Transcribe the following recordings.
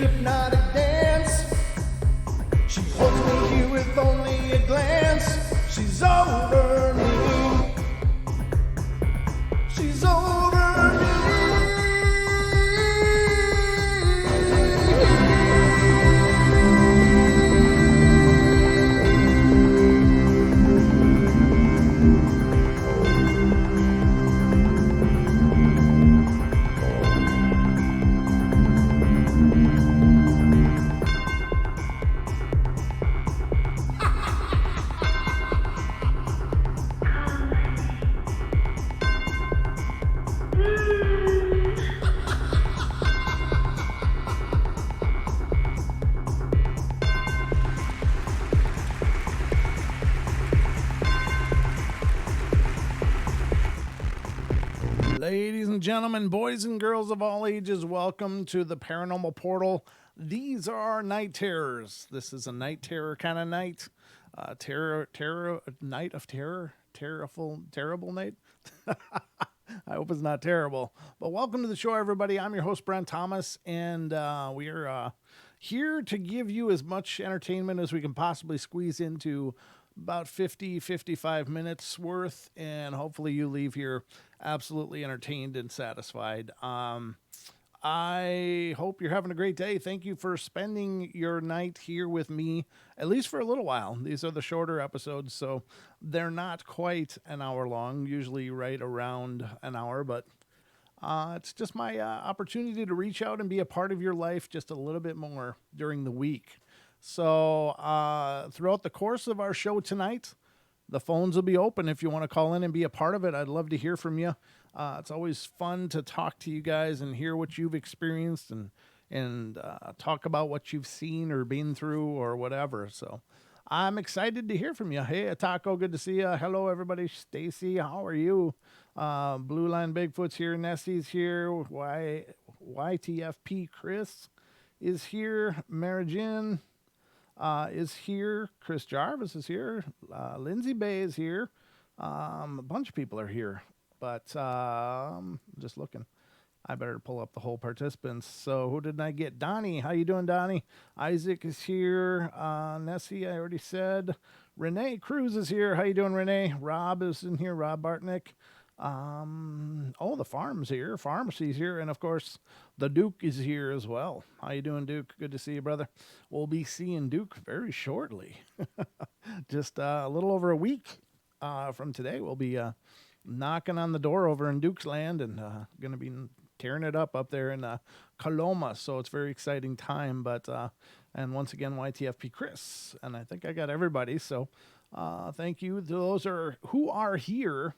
hypnotic dance. She holds me here with only a glance. She's over me. She's over me. Ladies and gentlemen, boys and girls of all ages, welcome to the Paranormal Portal. These are our night terrors. This is a night terror kind of night. Night of terror. Terrible night. I hope it's not terrible. But welcome to the show, everybody. I'm your host, Brent Thomas, and we are here to give you as much entertainment as we can possibly squeeze into about 55 minutes worth, and hopefully you leave here absolutely entertained and satisfied. I hope you're having a great day. Thank you for spending your night here with me, at least for a little while. These are the shorter episodes, so they're not quite an hour long, usually right around an hour, but it's just my opportunity to reach out and be a part of your life just a little bit more during the week. So throughout the course of our show tonight, the phones will be open if you want to call in and be a part of it. I'd love to hear from you. It's always fun to talk to you guys and hear what you've experienced and talk about what you've seen or been through or whatever. So I'm excited to hear from you. Hey, Taco, good to see you. Hello, everybody. Stacy, how are you? Blue Line Bigfoot's here. Nessie's here. YTFP Chris is here. Marijin is here. Chris Jarvis is here. Lindsay Bay is here. A bunch of people are here, but just looking. I better pull up the whole participants. So who did I get? Donnie, how you doing, Donnie? Isaac is here. Nessie, I already said. Renee Cruz is here. How you doing, Renee? Rob is in here. Rob Bartnick. The farm's here. Pharmacy's here. And, of course, the Duke is here as well. How you doing, Duke? Good to see you, brother. We'll be seeing Duke very shortly. Just a little over a week from today. We'll be knocking on the door over in Duke's land and going to be tearing it up there in Coloma. So it's a very exciting time. But and once again, YTFP Chris. And I think I got everybody. So thank you to those who are here.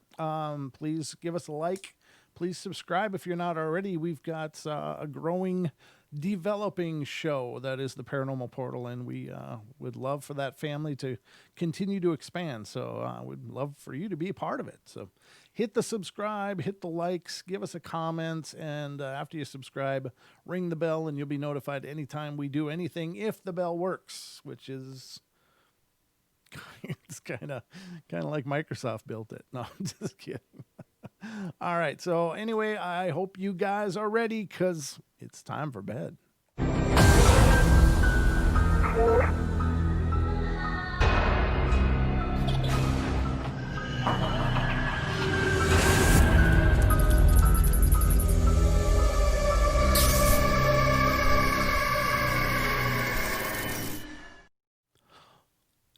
Please give us a like. Please subscribe if you're not already. We've got a growing, developing show that is the Paranormal Portal, and we would love for that family to continue to expand. So we'd love for you to be a part of it. So hit the subscribe, hit the likes, give us a comment, and after you subscribe, ring the bell, and you'll be notified anytime we do anything if the bell works, which is... it's kind of like Microsoft built it. No, I'm just kidding. All right. So anyway, I hope you guys are ready because it's time for bed.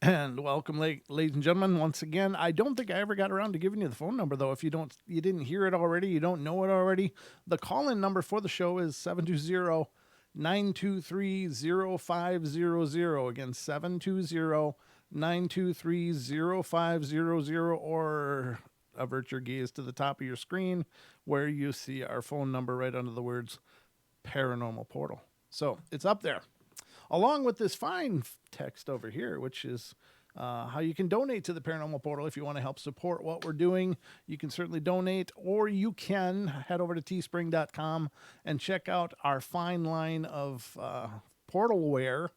And welcome, ladies and gentlemen, once again. I don't think I ever got around to giving you the phone number, though. If you didn't hear it already, you don't know it already, the call-in number for the show is 720-923-0500. Again, 720-923-0500, or avert your gaze to the top of your screen where you see our phone number right under the words Paranormal Portal. So it's up there, along with this fine text over here, which is how you can donate to the Paranormal Portal. If you want to help support what we're doing, you can certainly donate, or you can head over to teespring.com and check out our fine line of portalware.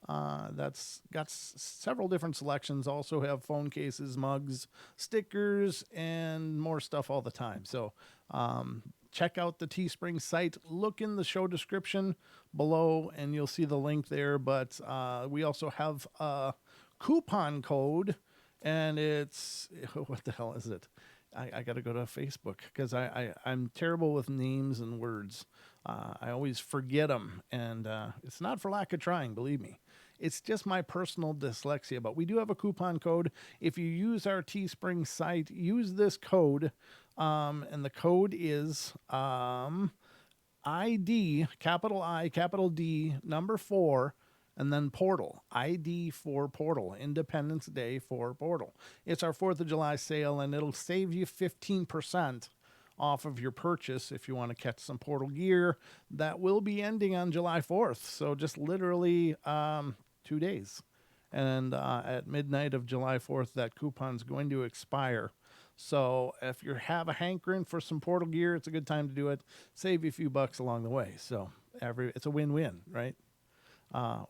That's got several different selections. Also have phone cases, mugs, stickers, and more stuff all the time. So check out the Teespring site. Look in the show description below, and you'll see the link there. But we also have a coupon code, and it's what the hell is it? I got to go to Facebook because I'm terrible with names and words. I always forget them, and it's not for lack of trying, believe me. It's just my personal dyslexia, but we do have a coupon code. If you use our Teespring site, use this code, and the code is ID, capital I, capital D, number 4, and then Portal. ID for Portal. Independence Day for Portal. It's our 4th of July sale, and it'll save you 15% off of your purchase if you want to catch some Portal gear. That will be ending on July 4th, so just literally 2 days. And at midnight of July 4th, that coupon's going to expire. So if you have a hankering for some Portal gear, it's a good time to do it. Save you a few bucks along the way. So it's a win-win, right?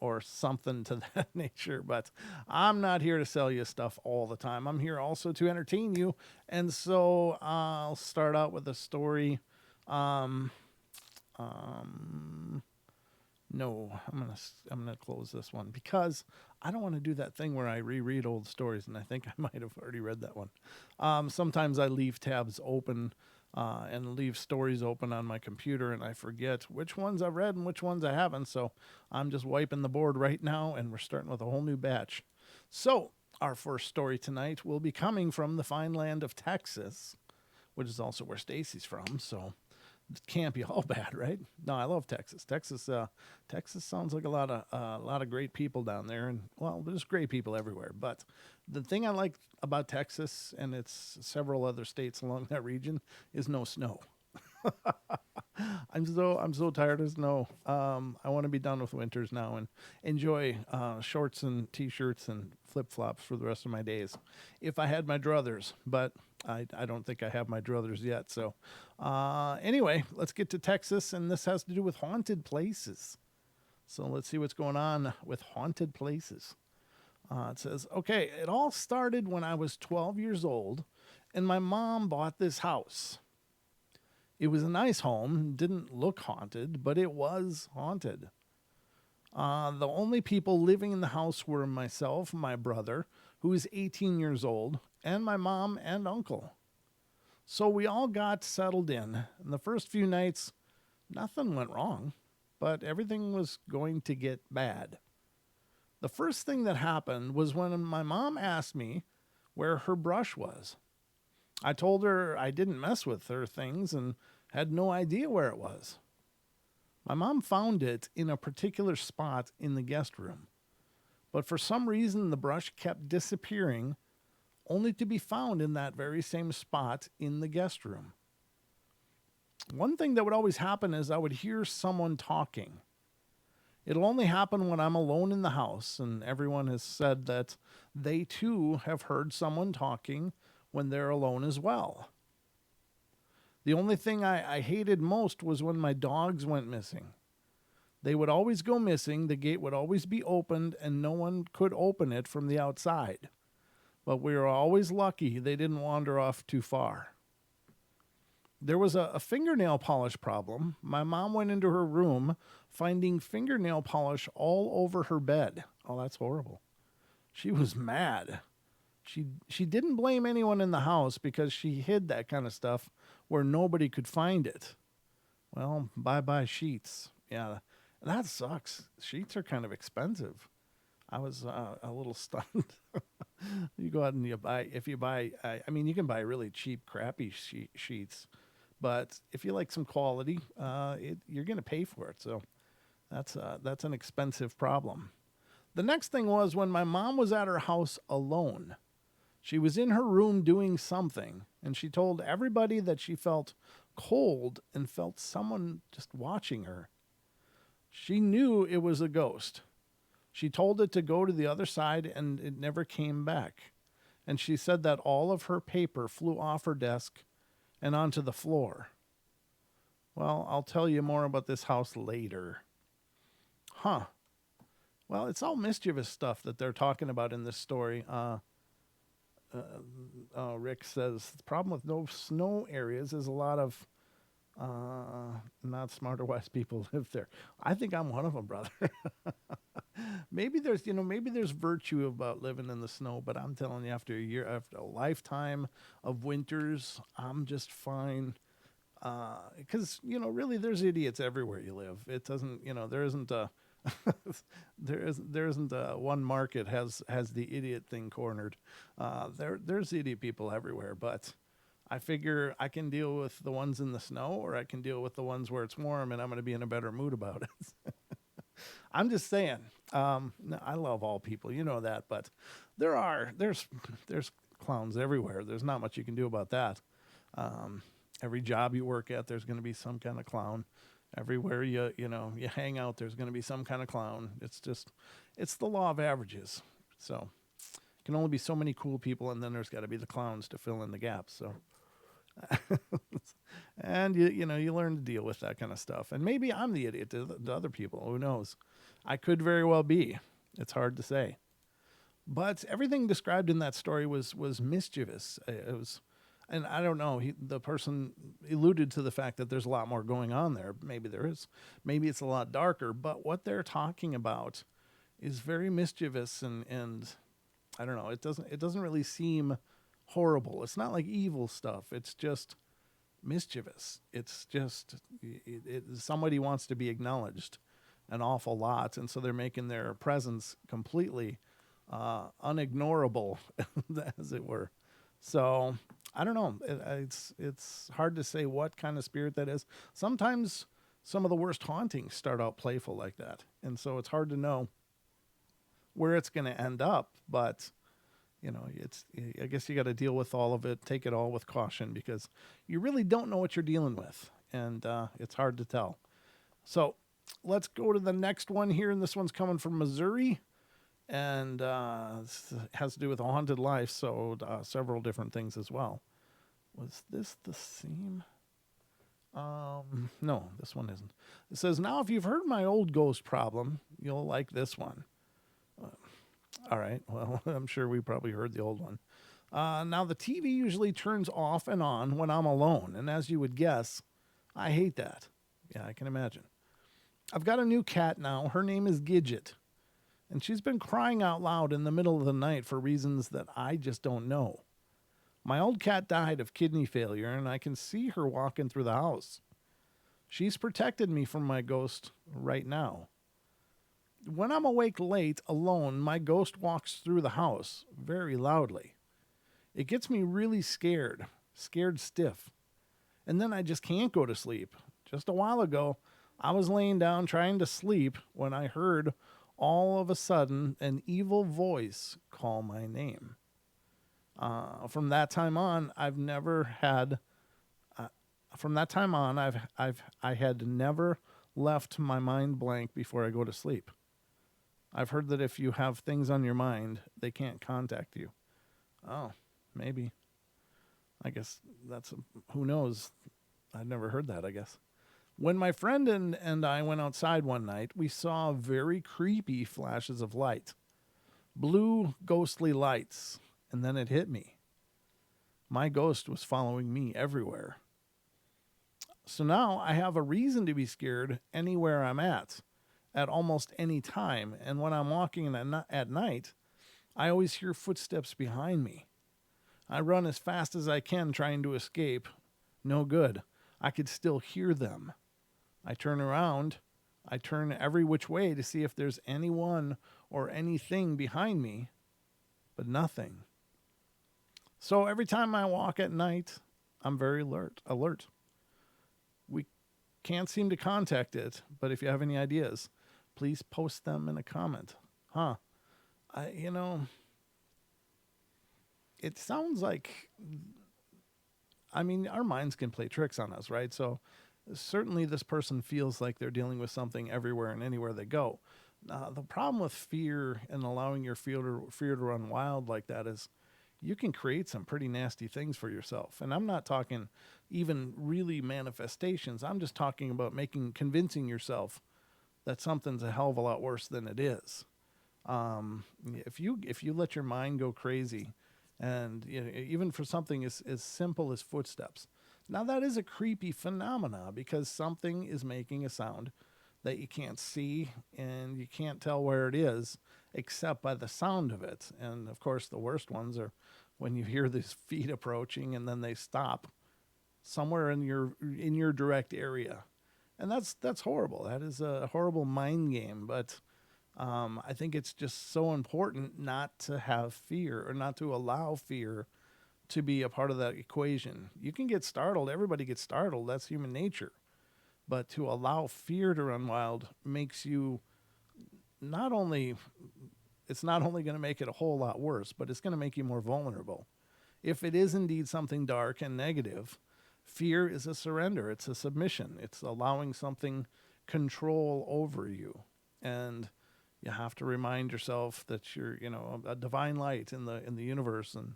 Or something to that nature. But I'm not here to sell you stuff all the time. I'm here also to entertain you. And so I'll start out with a story. No, I'm gonna close this one because I don't want to do that thing where I reread old stories, and I think I might have already read that one. Sometimes I leave tabs open and leave stories open on my computer, and I forget which ones I've read and which ones I haven't. So I'm just wiping the board right now, and we're starting with a whole new batch. So our first story tonight will be coming from the fine land of Texas, which is also where Stacy's from. So it can't be all bad, right? No, I love Texas. Texas sounds like a lot of great people down there, and well, there's great people everywhere. But the thing I like about Texas, and it's several other states along that region, is no snow. I'm so tired of snow. I want to be done with winters now and enjoy shorts and t-shirts and flip-flops for the rest of my days. If I had my druthers, but I don't think I have my druthers yet. So anyway, let's get to Texas, and this has to do with haunted places. So let's see what's going on with haunted places. It says, okay, it all started when I was 12 years old, and my mom bought this house. It was a nice home, didn't look haunted, but it was haunted. The only people living in the house were myself, my brother, who is 18 years old, and my mom and uncle. So we all got settled in, and the first few nights, nothing went wrong, but everything was going to get bad. The first thing that happened was when my mom asked me where her brush was. I told her I didn't mess with her things and had no idea where it was. My mom found it in a particular spot in the guest room, but for some reason the brush kept disappearing, only to be found in that very same spot in the guest room. One thing that would always happen is I would hear someone talking. It'll only happen when I'm alone in the house, and everyone has said that they too have heard someone talking when they're alone as well. The only thing I hated most was when my dogs went missing. They would always go missing, the gate would always be opened, and no one could open it from the outside. But we were always lucky they didn't wander off too far. There was a fingernail polish problem. My mom went into her room, finding fingernail polish all over her bed. Oh, that's horrible. She was mad. She didn't blame anyone in the house because she hid that kind of stuff where nobody could find it. Well, bye-bye sheets. Yeah, that sucks. Sheets are kind of expensive. I was a little stunned. You go out and you can buy really cheap, crappy sheets. But if you like some quality, you're going to pay for it. So that's an expensive problem. The next thing was when my mom was at her house alone. She was in her room doing something, and she told everybody that she felt cold and felt someone just watching her. She knew it was a ghost. She told it to go to the other side, and it never came back. And she said that all of her paper flew off her desk and onto the floor. Well, I'll tell you more about this house later. Huh. Well, it's all mischievous stuff that they're talking about in this story. Rick says the problem with no snow areas is a lot of Not smart or wise people live there. I think I'm one of them, brother. Maybe there's, maybe there's virtue about living in the snow, but I'm telling you, after a year, after a lifetime of winters, I'm just fine. Because really, there's idiots everywhere you live. It doesn't, there isn't a there isn't a one market has the idiot thing cornered. There's idiot people everywhere, but I figure I can deal with the ones in the snow, or I can deal with the ones where it's warm, and I'm going to be in a better mood about it. I'm just saying. No, I love all people, you know that, but there's clowns everywhere. There's not much you can do about that. Every job you work at, there's going to be some kind of clown. Everywhere you hang out, there's going to be some kind of clown. It's the law of averages. So can only be so many cool people, and then there's got to be the clowns to fill in the gaps. So, and you learn to deal with that kind of stuff. And maybe I'm the idiot to other people. Who knows? I could very well be. It's hard to say. But everything described in that story was mischievous. It was, and I don't know. The person alluded to the fact that there's a lot more going on there. Maybe there is. Maybe it's a lot darker. But what they're talking about is very mischievous, and I don't know. It doesn't really seem horrible. It's not like evil stuff. It's just mischievous. It's just somebody wants to be acknowledged an awful lot, and so they're making their presence completely unignorable, as it were. So I don't know. It's hard to say what kind of spirit that is. Sometimes some of the worst hauntings start out playful like that, and so it's hard to know where it's going to end up. But I guess you got to deal with all of it. Take it all with caution, because you really don't know what you're dealing with, and it's hard to tell. So let's go to the next one here, and this one's coming from Missouri, and this has to do with a haunted life, so several different things as well. Was this the same? No, this one isn't. It says, now if you've heard my old ghost problem, you'll like this one. All right, well, I'm sure we probably heard the old one. Now, the TV usually turns off and on when I'm alone, and as you would guess, I hate that. Yeah, I can imagine. I've got a new cat now. Her name is Gidget, and she's been crying out loud in the middle of the night for reasons that I just don't know. My old cat died of kidney failure, and I can see her walking through the house. She's protected me from my ghost right now. When I'm awake late, alone, my ghost walks through the house very loudly. It gets me really scared stiff, and then I just can't go to sleep. Just a while ago, I was laying down trying to sleep when I heard all of a sudden an evil voice call my name. From that time on, I've never had. From that time on, I had never left my mind blank before I go to sleep. I've heard that if you have things on your mind, they can't contact you. Oh, maybe. I guess who knows? I've never heard that, I guess. When my friend and I went outside one night, we saw very creepy flashes of light. Blue, ghostly lights. And then it hit me. My ghost was following me everywhere. So now I have a reason to be scared anywhere I'm at almost any time. And when I'm walking at night, I always hear footsteps behind me. I run as fast as I can trying to escape. No good. I could still hear them. I turn around. I turn every which way to see if there's anyone or anything behind me, but nothing. So every time I walk at night, I'm very alert. We can't seem to contact it, but if you have any ideas, please post them in a comment. It sounds like, our minds can play tricks on us, right? So certainly this person feels like they're dealing with something everywhere and anywhere they go. The problem with fear and allowing your fear to run wild like that is you can create some pretty nasty things for yourself. And I'm not talking even really manifestations. I'm just talking about convincing yourself that something's a hell of a lot worse than it is. If you let your mind go crazy, and even for something as simple as footsteps. Now, that is a creepy phenomena because something is making a sound that you can't see and you can't tell where it is except by the sound of it. And of course, the worst ones are when you hear these feet approaching and then they stop somewhere in your direct area. And that's horrible. That is a horrible mind game, but I think it's just so important not to have fear or not to allow fear to be a part of that equation. You can get startled. Everybody gets startled. That's human nature. But to allow fear to run wild makes you not only, it's not only going to make it a whole lot worse, but it's going to make you more vulnerable. If it is indeed something dark and negative, fear is a surrender. It's a submission. It's allowing something control over you. And you have to remind yourself that you're, a divine light in the universe, and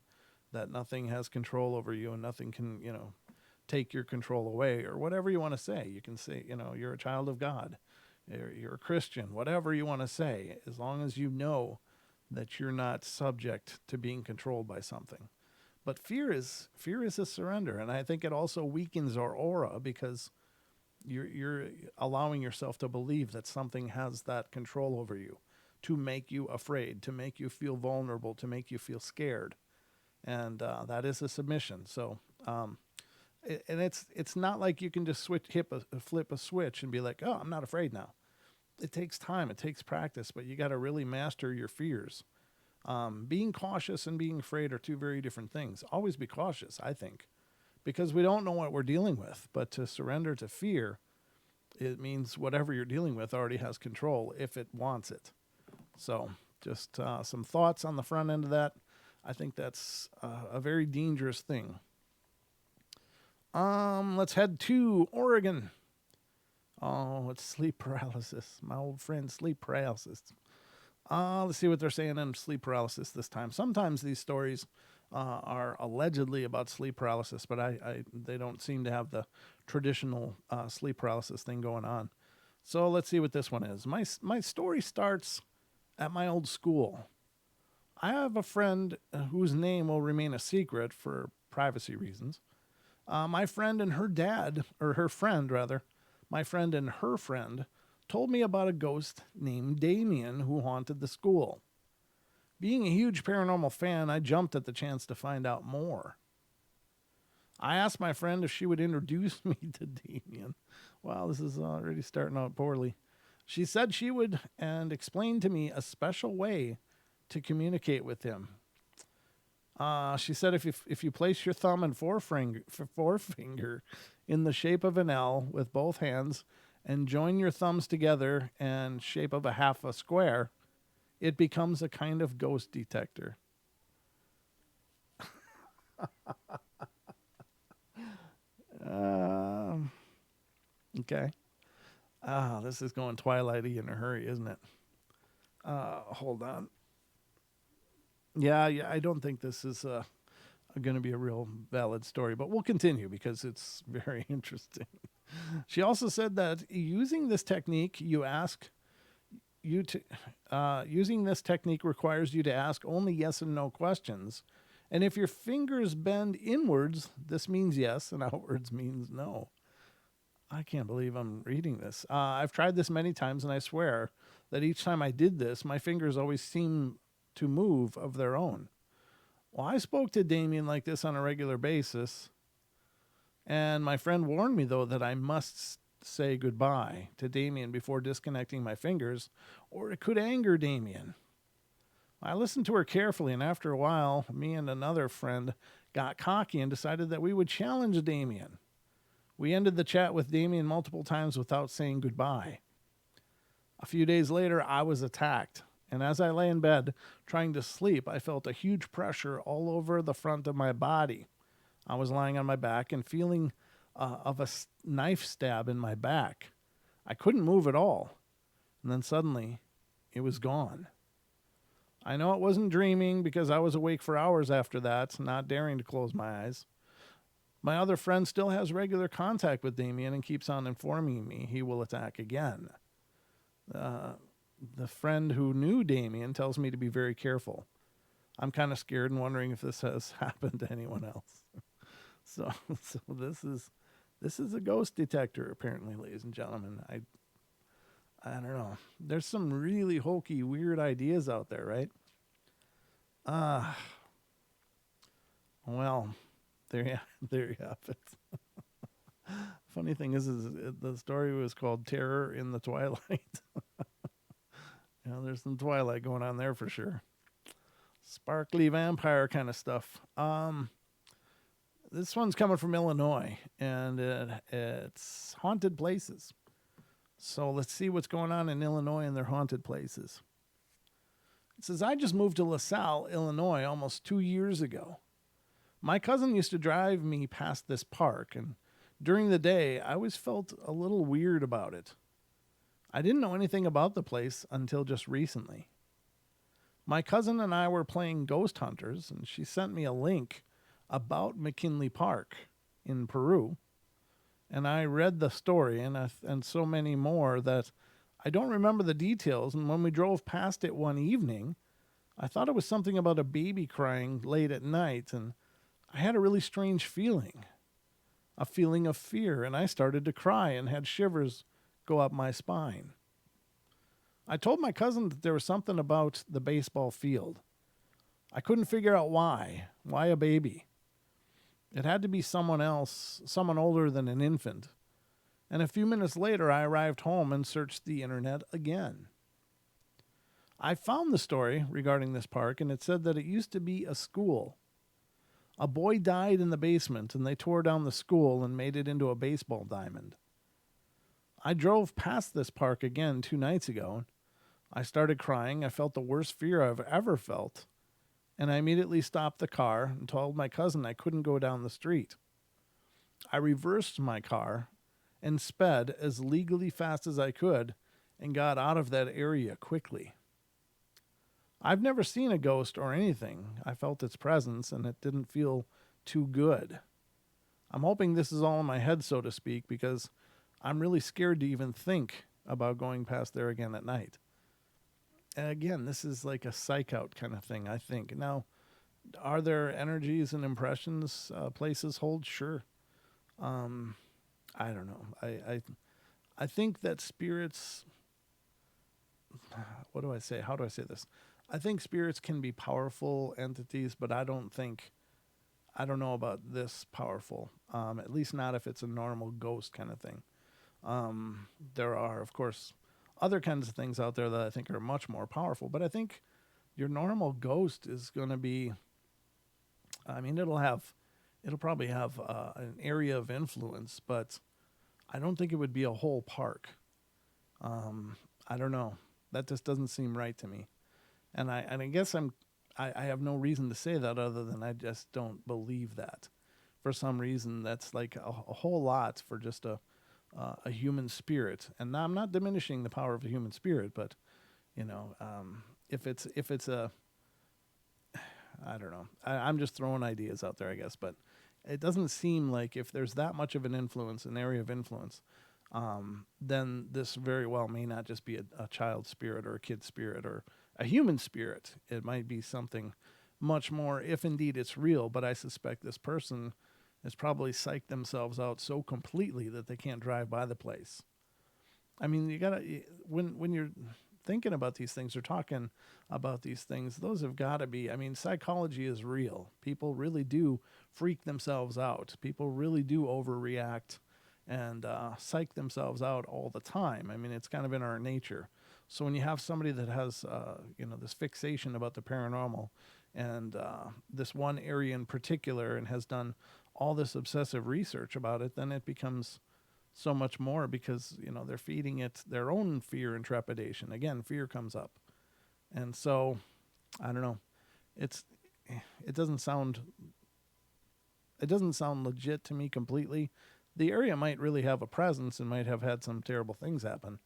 that nothing has control over you and nothing can, take your control away, or whatever you want to say. You can say, you're a child of God, you're a Christian, whatever you want to say, as long as you know that you're not subject to being controlled by something. But fear is a surrender, and I think it also weakens our aura because you're allowing yourself to believe that something has that control over you, to make you afraid, to make you feel vulnerable, to make you feel scared, and that is a submission. So, and it's not like you can just flip a switch and be like, oh, I'm not afraid now. It takes time, it takes practice, but you got to really master your fears. Being cautious and being afraid are two very different things. Always be cautious, I think, because we don't know what we're dealing with. But to surrender to fear, it means whatever you're dealing with already has control if it wants it. So just some thoughts on the front end of that. I think that's a very dangerous thing. Let's head to Oregon. Oh, it's sleep paralysis. My old friend, sleep paralysis. Let's see what they're saying in sleep paralysis this time. Sometimes these stories are allegedly about sleep paralysis, but they don't seem to have the traditional sleep paralysis thing going on. So let's see what this one is. My story starts at my old school. I have a friend whose name will remain a secret for privacy reasons. My friend and her dad, or her friend rather, my friend and her friend told me about a ghost named Damien who haunted the school. Being a huge paranormal fan, I jumped at the chance to find out more. I asked my friend if she would introduce me to Damien. Wow, this is already starting out poorly. She said she would, and explained to me a special way to communicate with him. She said if you place your thumb and forefinger in the shape of an L with both hands and join your thumbs together in shape of a half a square, it becomes a kind of ghost detector. Okay. This is going Twilighty in a hurry, isn't it? Hold on. Yeah, I don't think this is going to be a real valid story, but we'll continue because it's very interesting. She also said that using this technique, using this technique requires you to ask only yes and no questions. And if your fingers bend inwards, this means yes, and outwards means no. I can't believe I'm reading this. I've tried this many times, and I swear that each time I did this, my fingers always seem to move of their own. Well, I spoke to Damien like this on a regular basis, and my friend warned me, though, that I must say goodbye to Damien before disconnecting my fingers, or it could anger Damien. I listened to her carefully, and after a while, me and another friend got cocky and decided that we would challenge Damien. We ended the chat with Damien multiple times without saying goodbye. A few days later, I was attacked, and as I lay in bed trying to sleep, I felt a huge pressure all over the front of my body. I was lying on my back and feeling of a knife stab in my back. I couldn't move at all, and then suddenly, it was gone. I know it wasn't dreaming because I was awake for hours after that, not daring to close my eyes. My other friend still has regular contact with Damien and keeps on informing me he will attack again. The friend who knew Damien tells me to be very careful. I'm kind of scared and wondering if this has happened to anyone else. So, so this is a ghost detector, apparently, ladies and gentlemen. I don't know. There's some really hokey, weird ideas out there, right? Uh well, there you there you have it. Funny thing is the story was called Terror in the Twilight. There's some Twilight going on there for sure. Sparkly vampire kind of stuff. This one's coming from Illinois, and it's haunted places. So let's see what's going on in Illinois and their haunted places. It says, I just moved to LaSalle, Illinois, almost 2 years ago. My cousin used to drive me past this park, and during the day, I always felt a little weird about it. I didn't know anything about the place until just recently. My cousin and I were playing Ghost Hunters, and she sent me a link about McKinley Park in Peru. And I read the story and so many more that I don't remember the details. And when we drove past it one evening, I thought it was something about a baby crying late at night. And I had a really strange feeling, a feeling of fear. And I started to cry and had shivers go up my spine. I told my cousin that there was something about the baseball field. I couldn't figure out why. Why a baby? It had to be someone else, someone older than an infant. And a few minutes later, I arrived home and searched the internet again. I found the story regarding this park, and it said that it used to be a school. A boy died in the basement, and they tore down the school and made it into a baseball diamond. I drove past this park again 2 nights ago. I started crying. I felt the worst fear I've ever felt. And I immediately stopped the car and told my cousin I couldn't go down the street. I reversed my car and sped as legally fast as I could and got out of that area quickly. I've never seen a ghost or anything. I felt its presence and it didn't feel too good. I'm hoping this is all in my head, so to speak, because I'm really scared to even think about going past there again at night. And again, this is like a psych out kind of thing, I think. Now, are there energies and impressions places hold? Sure. I don't know. I think that spirits. What do I say? How do I say this? I think spirits can be powerful entities, but I don't know about this powerful. At least not if it's a normal ghost kind of thing. There are, of course, other kinds of things out there that I think are much more powerful. But I think your normal ghost is going to be, I mean, it'll probably have an area of influence, but I don't think it would be a whole park. I don't know. That just doesn't seem right to me. And I guess I have no reason to say that other than I just don't believe that. For some reason, that's like a whole lot for just a human spirit. And now I'm not diminishing the power of a human spirit, but if it's a, I don't know. I'm just throwing ideas out there, I guess, but it doesn't seem like if there's that much of an influence, an area of influence, then this very well may not just be a child spirit or a kid spirit or a human spirit. It might be something much more, if indeed it's real, but I suspect this person has probably psyched themselves out so completely that they can't drive by the place. I mean, you gotta, when you're thinking about these things or talking about these things, those have got to be, I mean, psychology is real. People really do freak themselves out. People really do overreact and psych themselves out all the time. I mean, it's kind of in our nature. So when you have somebody that has, this fixation about the paranormal and this one area in particular and has done all this obsessive research about it, then it becomes so much more because, they're feeding it their own fear and trepidation. Again, fear comes up. And so, I don't know. It doesn't sound legit to me completely. The area might really have a presence and might have had some terrible things happen,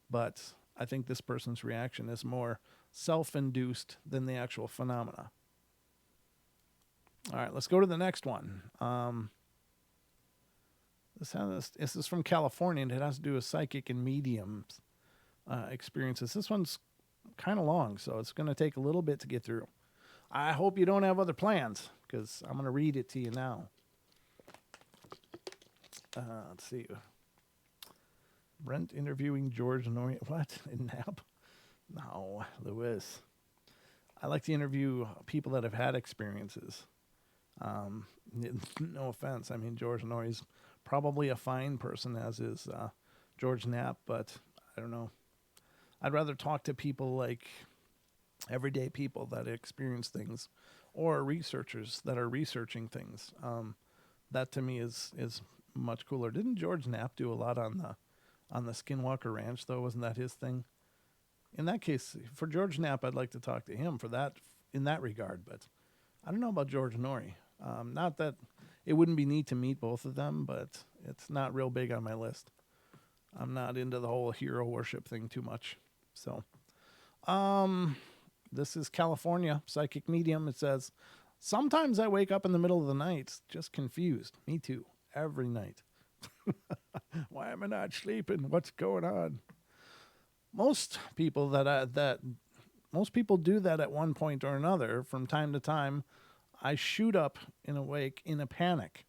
but I think this person's reaction is more self-induced than the actual phenomena. All right, let's go to the next one. This is from California, and it has to do with psychic and mediums experiences. This one's kind of long, so it's going to take a little bit to get through. I hope you don't have other plans, because I'm going to read it to you now. Let's see. Brent interviewing George Norrie. What? In Nap? No, Lewis. I like to interview people that have had experiences. Um, no offense. I mean, George Norrie's probably a fine person, as is George Knapp, but I don't know. I'd rather talk to people like everyday people that experience things or researchers that are researching things. That to me is much cooler. Didn't George Knapp do a lot on the Skinwalker Ranch though? Wasn't that his thing? In that case, for George Knapp, I'd like to talk to him for that in that regard. But I don't know about George Norrie. Not that it wouldn't be neat to meet both of them, but it's not real big on my list. I'm not into the whole hero worship thing too much. So, this is California Psychic Medium. It says, sometimes I wake up in the middle of the night just confused. Me too. Every night. Why am I not sleeping? What's going on? Most people most people do that at one point or another. From time to time, I shoot up in a wake in a panic.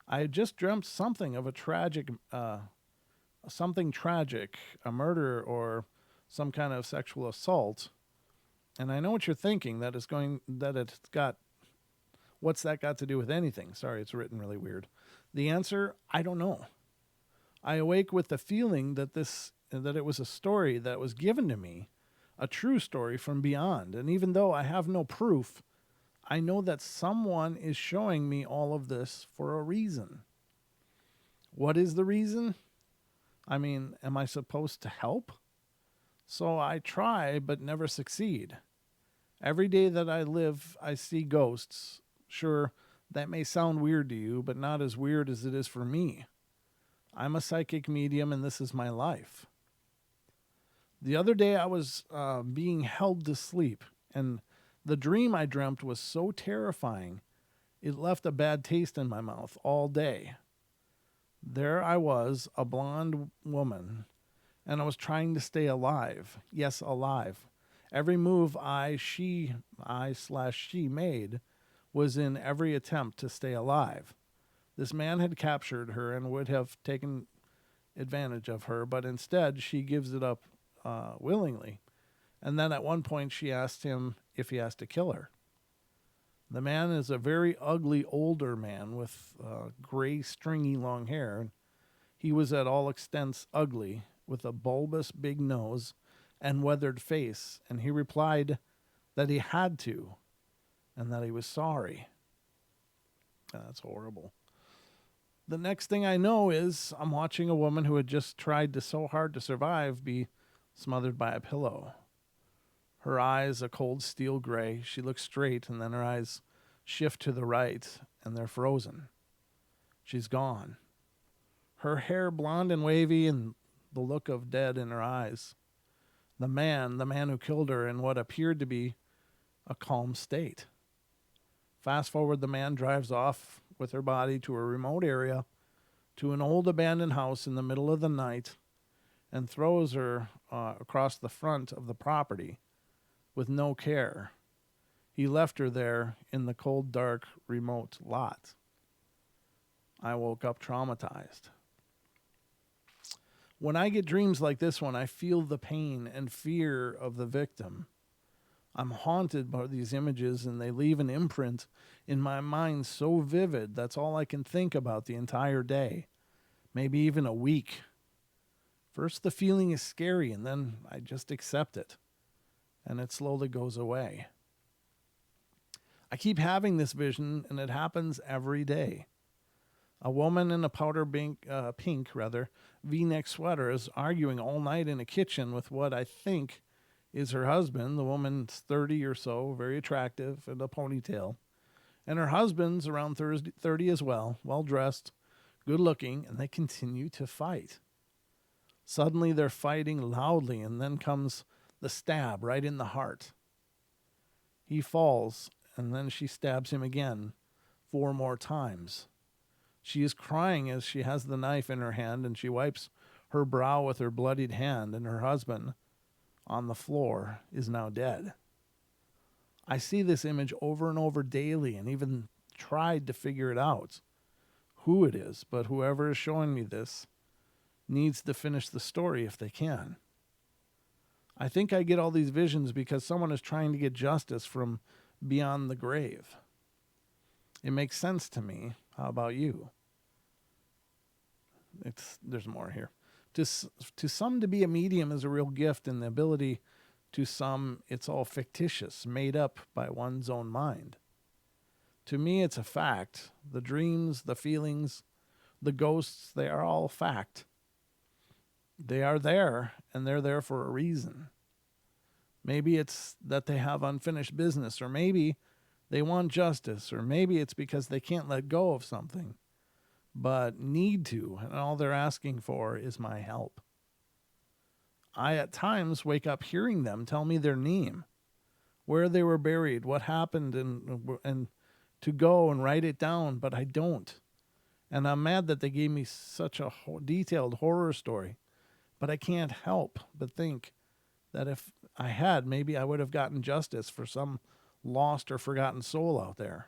I had just dreamt something of a something tragic, a murder or some kind of sexual assault. And I know what you're thinking, that it's got, what's that got to do with anything? Sorry, it's written really weird. The answer, I don't know. I awake with the feeling that it was a story that was given to me, a true story from beyond. And even though I have no proof, I know that someone is showing me all of this for a reason. What is the reason? I mean, am I supposed to help? So I try, but never succeed. Every day that I live, I see ghosts. Sure, that may sound weird to you, but not as weird as it is for me. I'm a psychic medium, and this is my life. The other day, I was being held to sleep, and the dream I dreamt was so terrifying, it left a bad taste in my mouth all day. There I was, a blonde woman, and I was trying to stay alive. Yes, alive. Every move she made was in every attempt to stay alive. This man had captured her and would have taken advantage of her, but instead she gives it up willingly. And then at one point she asked him if he has to kill her. The man is a very ugly older man with gray, stringy, long hair. He was at all extents ugly, with a bulbous big nose and weathered face, and he replied that he had to, and that he was sorry. That's horrible. The next thing I know is I'm watching a woman who had just tried so hard to survive be smothered by a pillow. Her eyes a cold steel gray. She looks straight, and then her eyes shift to the right, and they're frozen. She's gone. Her hair blonde and wavy, and the look of dead in her eyes. The man who killed her, in what appeared to be a calm state. Fast forward, the man drives off with her body to a remote area, to an old abandoned house in the middle of the night, and throws her across the front of the property with no care. He left her there in the cold, dark, remote lot. I woke up traumatized. When I get dreams like this one, I feel the pain and fear of the victim. I'm haunted by these images, and they leave an imprint in my mind so vivid that's all I can think about the entire day, maybe even a week. First, the feeling is scary, and then I just accept it, and it slowly goes away. I keep having this vision, and it happens every day. A woman in a pink V-neck sweater is arguing all night in a kitchen with what I think is her husband. The woman's 30 or so, very attractive, and a ponytail. And her husband's around 30 as well, well-dressed, good-looking, and they continue to fight. Suddenly they're fighting loudly, and then comes the stab right in the heart. He falls, and then she stabs him again 4 more times. She is crying as she has the knife in her hand, and she wipes her brow with her bloodied hand, and her husband, on the floor, is now dead. I see this image over and over daily, and even tried to figure it out. who it is, but whoever is showing me this needs to finish the story if they can. I think I get all these visions because someone is trying to get justice from beyond the grave. It makes sense to me. How about you? There's more here. To some, to be a medium is a real gift, and the ability to some, it's all fictitious, made up by one's own mind. To me, it's a fact. The dreams, the feelings, the ghosts, they are all fact. They are there, and they're there for a reason. Maybe it's that they have unfinished business, or maybe they want justice, or maybe it's because they can't let go of something, but need to, and all they're asking for is my help. I at times wake up hearing them tell me their name, where they were buried, what happened, and to go and write it down, but I don't. And I'm mad that they gave me such a detailed horror story, but I can't help but think that if I had, maybe I would have gotten justice for some lost or forgotten soul out there.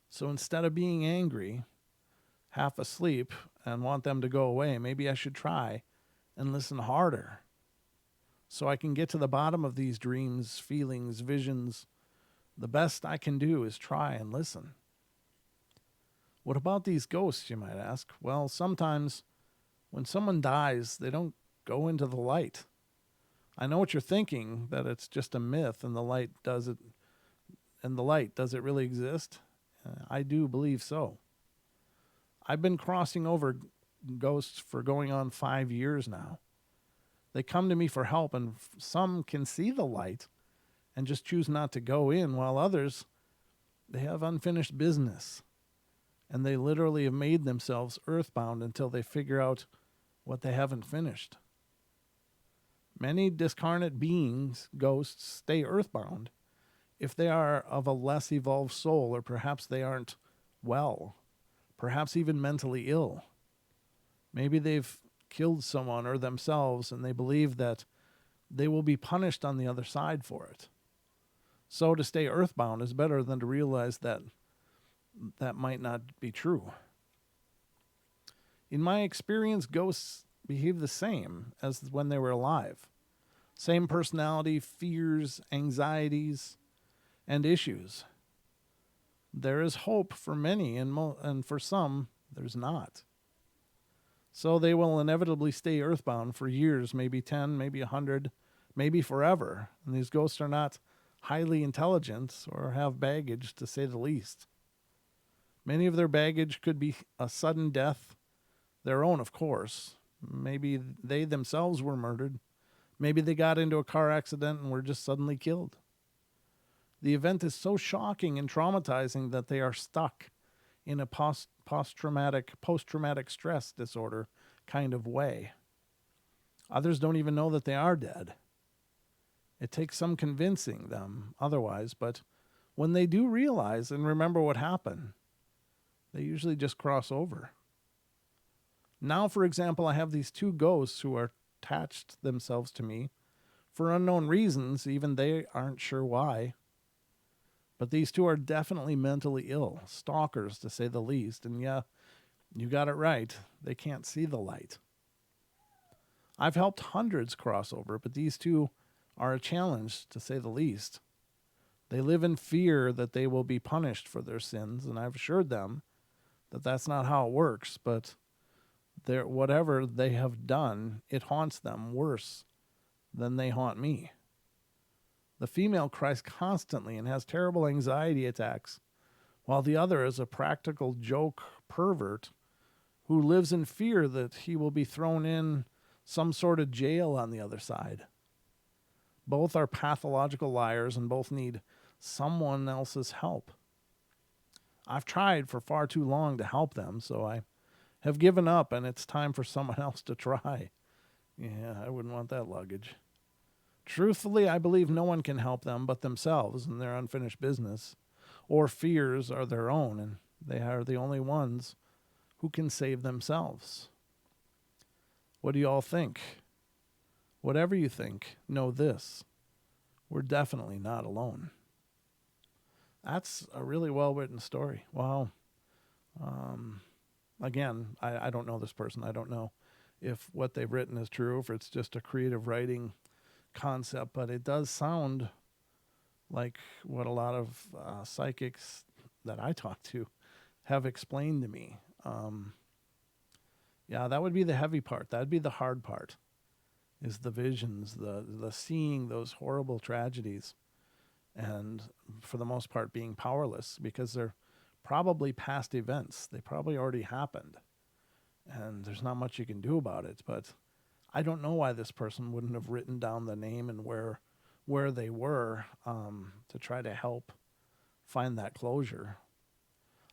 So instead of being angry, half asleep, and want them to go away, maybe I should try and listen harder so I can get to the bottom of these dreams, feelings, visions. The best I can do is try and listen. What about these ghosts, you might ask? Well, sometimes when someone dies, they don't go into the light. I know what you're thinking, that it's just a myth and the light does it. And the light, does it really exist? I do believe so. I've been crossing over ghosts for going on 5 years now. They come to me for help, and some can see the light and just choose not to go in, while others, they have unfinished business. And they literally have made themselves earthbound until they figure out what they haven't finished. Many discarnate beings, ghosts, stay earthbound if they are of a less evolved soul, or perhaps they aren't well, perhaps even mentally ill. Maybe they've killed someone or themselves, and they believe that they will be punished on the other side for it. So to stay earthbound is better than to realize that that might not be true. In my experience, ghosts behave the same as when they were alive. Same personality, fears, anxieties, and issues. There is hope for many, and for some, there's not. So they will inevitably stay earthbound for years, maybe 10, maybe 100, maybe forever. And these ghosts are not highly intelligent or have baggage, to say the least. Many of their baggage could be a sudden death, their own, of course. Maybe they themselves were murdered. Maybe they got into a car accident and were just suddenly killed. The event is so shocking and traumatizing that they are stuck in a post-traumatic stress disorder kind of way. Others don't even know that they are dead. It takes some convincing them otherwise, but when they do realize and remember what happened, they usually just cross over. Now, for example, I have these two ghosts who are attached themselves to me for unknown reasons, even they aren't sure why. But these two are definitely mentally ill, stalkers to say the least. And yeah, you got it right. They can't see the light. I've helped hundreds cross over, but these two are a challenge to say the least. They live in fear that they will be punished for their sins, and I've assured them that that's not how it works, but whatever they have done, it haunts them worse than they haunt me. The female cries constantly and has terrible anxiety attacks, while the other is a practical joke pervert who lives in fear that he will be thrown in some sort of jail on the other side. Both are pathological liars and both need someone else's help. I've tried for far too long to help them, so I have given up, and it's time for someone else to try. Yeah, I wouldn't want that luggage. Truthfully, I believe no one can help them but themselves and their unfinished business, or fears are their own, and they are the only ones who can save themselves. What do you all think? Whatever you think, know this: we're definitely not alone. That's a really well-written story. Wow. Again, I don't know this person. I don't know if what they've written is true, if it's just a creative writing concept, but it does sound like what a lot of psychics that I talk to have explained to me. Yeah, that would be the heavy part. That'd be the hard part, is the visions, the seeing those horrible tragedies, and for the most part being powerless because they're probably past events. They probably already happened, and there's not much you can do about it. But I don't know why this person wouldn't have written down the name and where they were to try to help find that closure.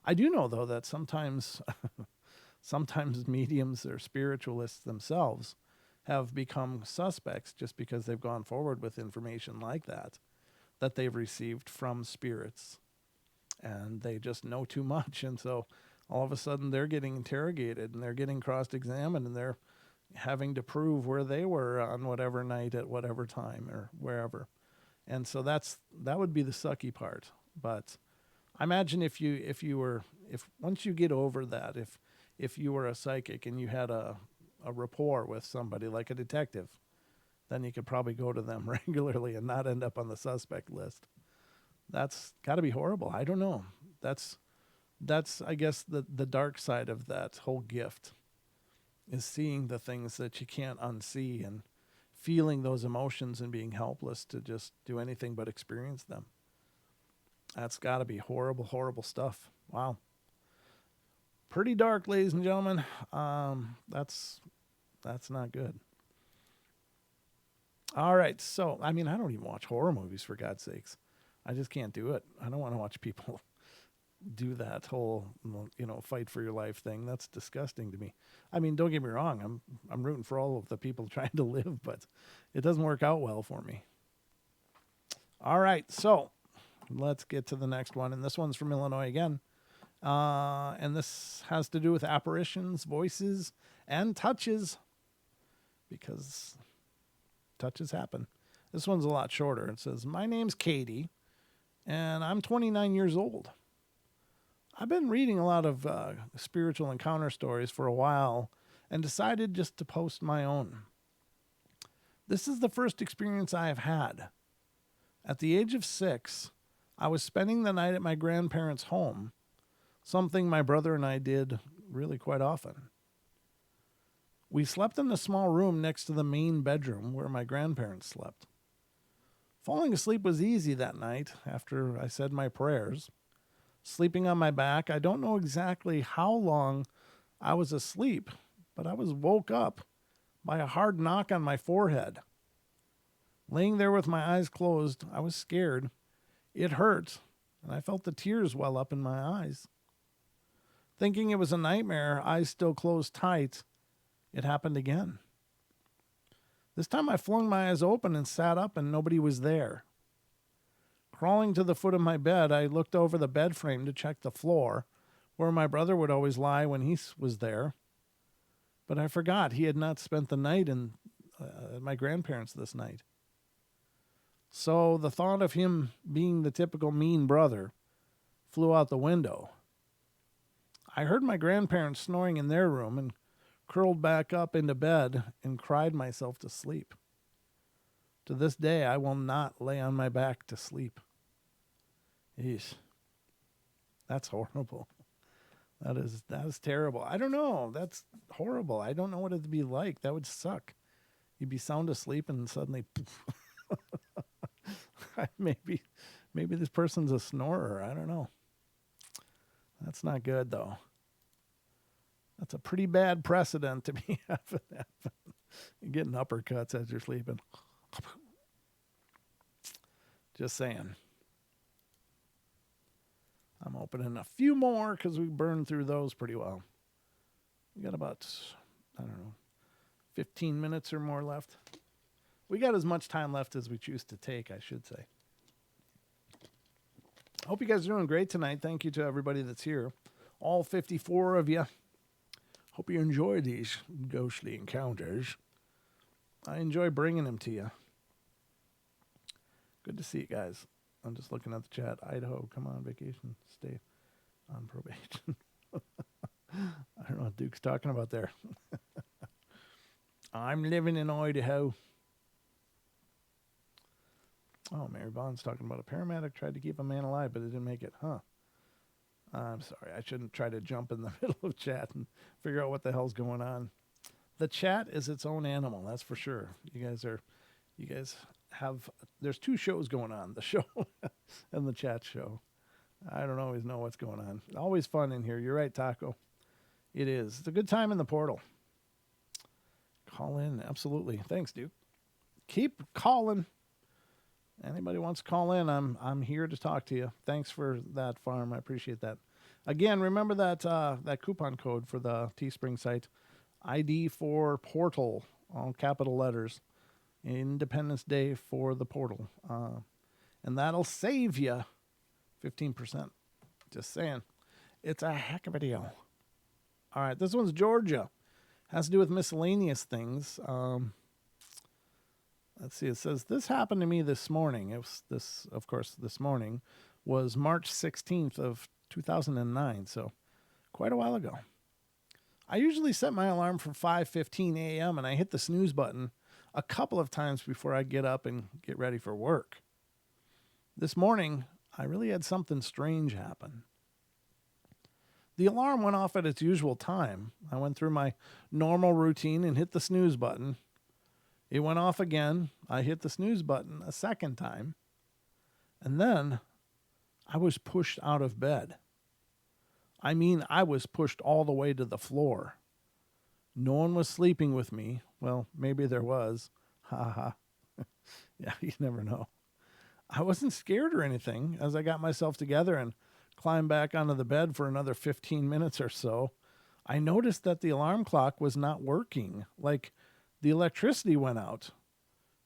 I do know though that sometimes mediums or spiritualists themselves have become suspects just because they've gone forward with information like that they've received from spirits, and they just know too much, and so all of a sudden they're getting interrogated and they're getting cross-examined and they're having to prove where they were on whatever night at whatever time or wherever. And so that would be the sucky part. But I imagine if once you get over that, if you were a psychic and you had a rapport with somebody like a detective, then you could probably go to them regularly and not end up on the suspect list. That's got to be horrible. I don't know. That's I guess the dark side of that whole gift is seeing the things that you can't unsee and feeling those emotions and being helpless to just do anything but experience them. That's got to be horrible, horrible stuff. Wow. Pretty dark, ladies and gentlemen. That's not good. All right. So, I mean, I don't even watch horror movies, for God's sakes. I just can't do it. I don't want to watch people do that whole, fight for your life thing. That's disgusting to me. I mean, don't get me wrong. I'm rooting for all of the people trying to live, but it doesn't work out well for me. All right. So, let's get to the next one. And this one's from Illinois again. And this has to do with apparitions, voices, and touches, because touches happen. This one's a lot shorter. It says, "My name's Katie, and I'm 29 years old. I've been reading a lot of spiritual encounter stories for a while and decided just to post my own. This is the first experience I have had. At the age of 6, I was spending the night at my grandparents' home, something my brother and I did really quite often. We slept in a small room next to the main bedroom where my grandparents slept. Falling asleep was easy that night after I said my prayers. Sleeping on my back, I don't know exactly how long I was asleep, but I was woke up by a hard knock on my forehead. Laying there with my eyes closed, I was scared. It hurt, and I felt the tears well up in my eyes. Thinking it was a nightmare, eyes still closed tight, it happened again. This time I flung my eyes open and sat up, and nobody was there. Crawling to the foot of my bed, I looked over the bed frame to check the floor, where my brother would always lie when he was there. But I forgot he had not spent the night at my grandparents' this night. So the thought of him being the typical mean brother flew out the window. I heard my grandparents snoring in their room and curled back up into bed and cried myself to sleep. To this day, I will not lay on my back to sleep. Eesh. That's horrible. That is terrible. I don't know. That's horrible. I don't know what it'd be like. That would suck. You'd be sound asleep and suddenly poof. maybe this person's a snorer. I don't know. That's not good though. That's a pretty bad precedent to be having happen. You're getting uppercuts as you're sleeping. Just saying. I'm opening a few more because we burned through those pretty well. We got about, 15 minutes or more left. We got as much time left as we choose to take, I should say. Hope you guys are doing great tonight. Thank you to everybody that's here. All 54 of you. Hope you enjoy these ghostly encounters. I enjoy bringing them to you. Good to see you guys. I'm just looking at the chat. Idaho, come on vacation. Stay on probation. Duke's talking about there? I'm living in Idaho. Oh, Mary Bond's talking about a paramedic tried to keep a man alive, but it didn't make it. Huh. I'm sorry. I shouldn't try to jump in the middle of chat and figure out what the hell's going on. The chat is its own animal, that's for sure. You guys have, there's two shows going on, the show and the chat show. I don't always know what's going on. Always fun in here. You're right, Taco. It is. It's a good time in the portal. Call in, absolutely. Thanks, Duke. Keep calling. Anybody wants to call in, I'm here to talk to you. Thanks for that, Farm. I appreciate that. Again, remember that coupon code for the Teespring site. ID for Portal, all capital letters. Independence Day for the portal. And that'll save you 15%. Just saying. It's a heck of a deal. All right, this one's Georgia. Has to do with miscellaneous things. Let's see. It says, this happened to me this morning. It was this, of course, this morning was March 16th of 2009. So quite a while ago. I usually set my alarm for 5:15 a.m. and I hit the snooze button a couple of times before I get up and get ready for work. This morning, I really had something strange happen. The alarm went off at its usual time. I went through my normal routine and hit the snooze button. It went off again. I hit the snooze button a second time. And then I was pushed out of bed. I mean, I was pushed all the way to the floor. No one was sleeping with me. Well, maybe there was. Ha ha. Yeah, you never know. I wasn't scared or anything as I got myself together and climbed back onto the bed for another 15 minutes or so. I noticed that the alarm clock was not working, like the electricity went out.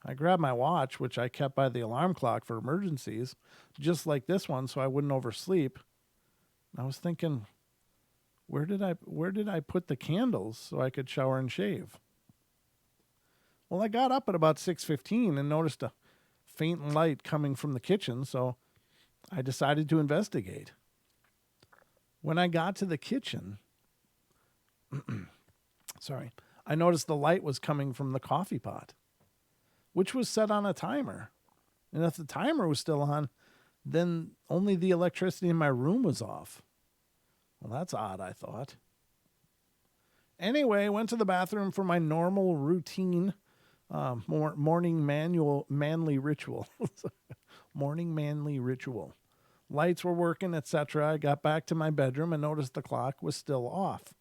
I grabbed my watch, which I kept by the alarm clock for emergencies, just like this one, so I wouldn't oversleep. I was thinking, where did I put the candles so I could shower and shave? Well, I got up at about 6:15 and noticed a faint light coming from the kitchen, so I decided to investigate. When I got to the kitchen, I noticed the light was coming from the coffee pot, which was set on a timer. And if the timer was still on, then only the electricity in my room was off. Well, that's odd, I thought. Anyway, went to the bathroom for my normal routine morning manly ritual. Morning manly ritual. Lights were working, etc. I got back to my bedroom and noticed the clock was still off.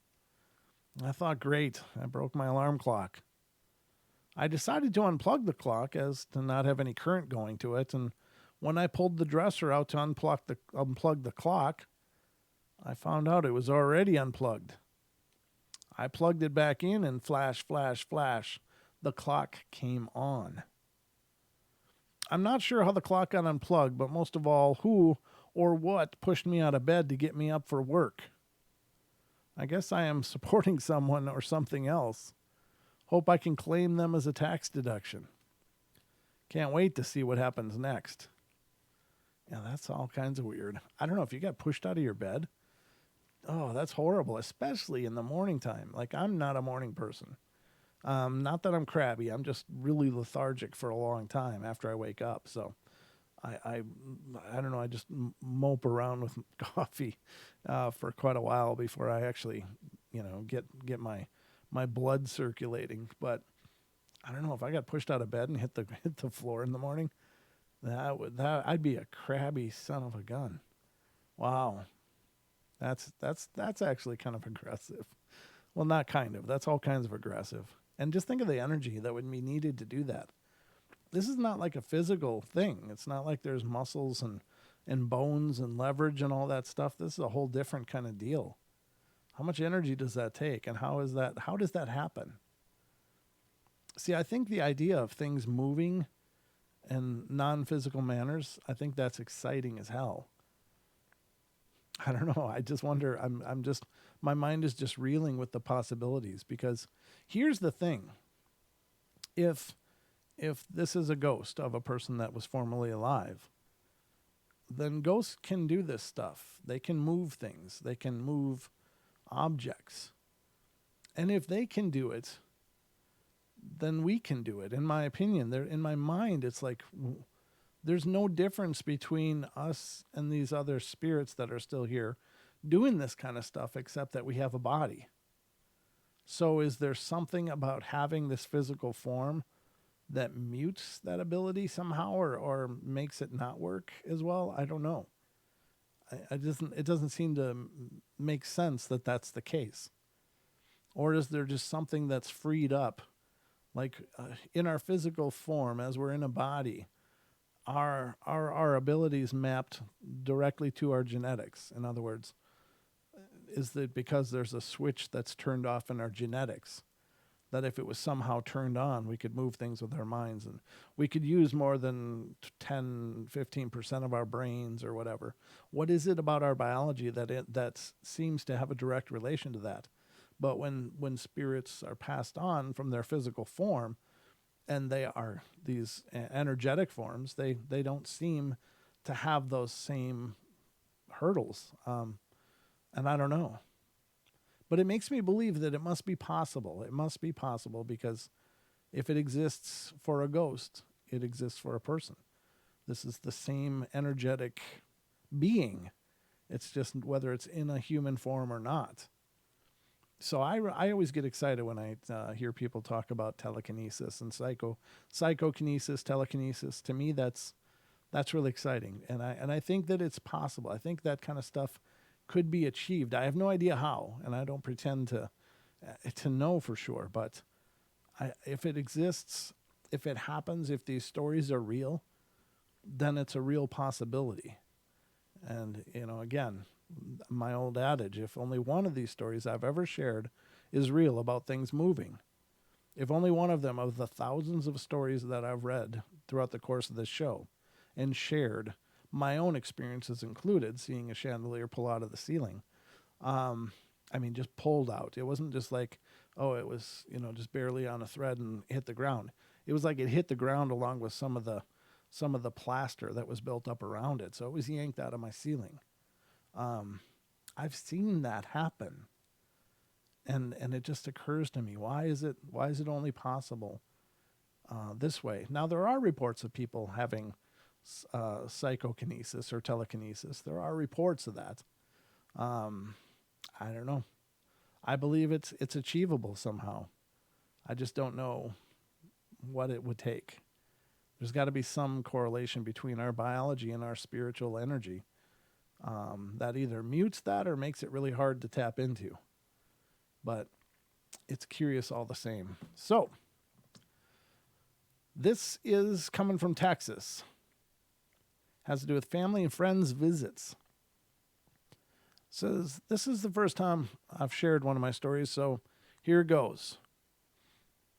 I thought, great, I broke my alarm clock. I decided to unplug the clock as to not have any current going to it, and when I pulled the dresser out to unplug the clock, I found out it was already unplugged. I plugged it back in and flash, flash, flash, the clock came on. I'm not sure how the clock got unplugged, but most of all, who or what pushed me out of bed to get me up for work. I guess I am supporting someone or something else. Hope I can claim them as a tax deduction. Can't wait to see what happens next. Yeah, that's all kinds of weird. I don't know if you got pushed out of your bed. Oh, that's horrible, especially in the morning time. Like, I'm not a morning person. Not that I'm crabby. I'm just really lethargic for a long time after I wake up. So I don't know. I just mope around with coffee for quite a while before I actually, get my blood circulating. But I don't know if I got pushed out of bed and hit the floor in the morning. I'd be a crabby son of a gun. Wow. That's actually kind of aggressive. Well, not kind of. That's all kinds of aggressive. And just think of the energy that would be needed to do that. This is not like a physical thing. It's not like there's muscles and bones and leverage and all that stuff. This is a whole different kind of deal. How much energy does that take? And how does that happen? See, I think the idea of things moving in non-physical manners, I think that's exciting as hell. I don't know. I just wonder. My mind is just reeling with the possibilities, because here's the thing. If this is a ghost of a person that was formerly alive, then ghosts can do this stuff. They can move things. They can move objects. And if they can do it, then we can do it. In my opinion, in my mind, it's like there's no difference between us and these other spirits that are still here doing this kind of stuff, except that we have a body. So is there something about having this physical form that mutes that ability somehow, or makes it not work as well? I don't know. It doesn't seem to make sense that that's the case. Or is there just something that's freed up? Like in our physical form, as we're in a body, our abilities mapped directly to our genetics. In other words, is that because there's a switch that's turned off in our genetics, that if it was somehow turned on, we could move things with our minds, and we could use more than 10, 15% of our brains or whatever. What is it about our biology that seems to have a direct relation to that? But when spirits are passed on from their physical form, and they are these energetic forms, they don't seem to have those same hurdles. And I don't know. But it makes me believe that it must be possible. It must be possible, because if it exists for a ghost, it exists for a person. This is the same energetic being. It's just whether it's in a human form or not. So I always get excited when I hear people talk about telekinesis and psychokinesis, telekinesis. To me, that's really exciting, and I think that it's possible. I think that kind of stuff could be achieved. I have no idea how, and I don't pretend to know for sure. But if it exists, if it happens, if these stories are real, then it's a real possibility. And again, my old adage, if only one of these stories I've ever shared is real about things moving, if only one of them, of the thousands of stories that I've read throughout the course of this show and shared, my own experiences included, seeing a chandelier pull out of the ceiling, just pulled out. It wasn't just like, oh, it was, just barely on a thread and hit the ground. It was like it hit the ground along with some of the plaster that was built up around it. So it was yanked out of my ceiling. I've seen that happen, and it just occurs to me, why is it only possible this way? Now, there are reports of people having psychokinesis or telekinesis. There are reports of that. I don't know. I believe it's achievable somehow. I just don't know what it would take. There's got to be some correlation between our biology and our spiritual energy. That either mutes that or makes it really hard to tap into. But it's curious all the same. So, this is coming from Texas. Has to do with family and friends visits. Says, this is the first time I've shared one of my stories, so here goes.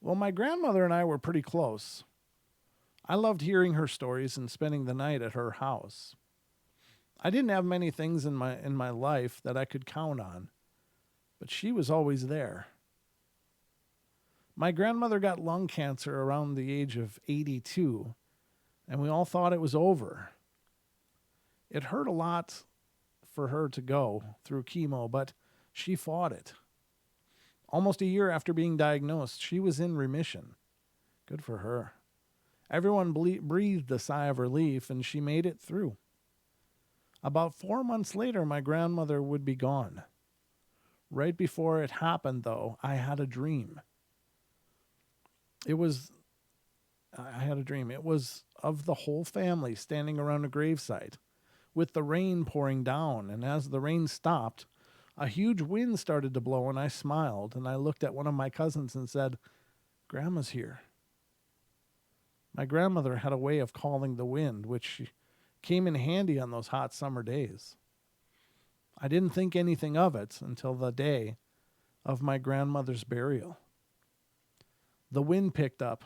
Well, my grandmother and I were pretty close. I loved hearing her stories and spending the night at her house. I didn't have many things in my life that I could count on, but she was always there. My grandmother got lung cancer around the age of 82, and we all thought it was over. It hurt a lot for her to go through chemo, but she fought it. Almost a year after being diagnosed, she was in remission. Good for her. Everyone breathed a sigh of relief, and she made it through. About 4 months later, my grandmother would be gone. Right before it happened, though, I had a dream. It was of the whole family standing around a gravesite with the rain pouring down, and as the rain stopped, a huge wind started to blow, and I smiled, and I looked at one of my cousins and said, "Grandma's here." My grandmother had a way of calling the wind, which came in handy on those hot summer days. I didn't think anything of it until the day of my grandmother's burial. The wind picked up,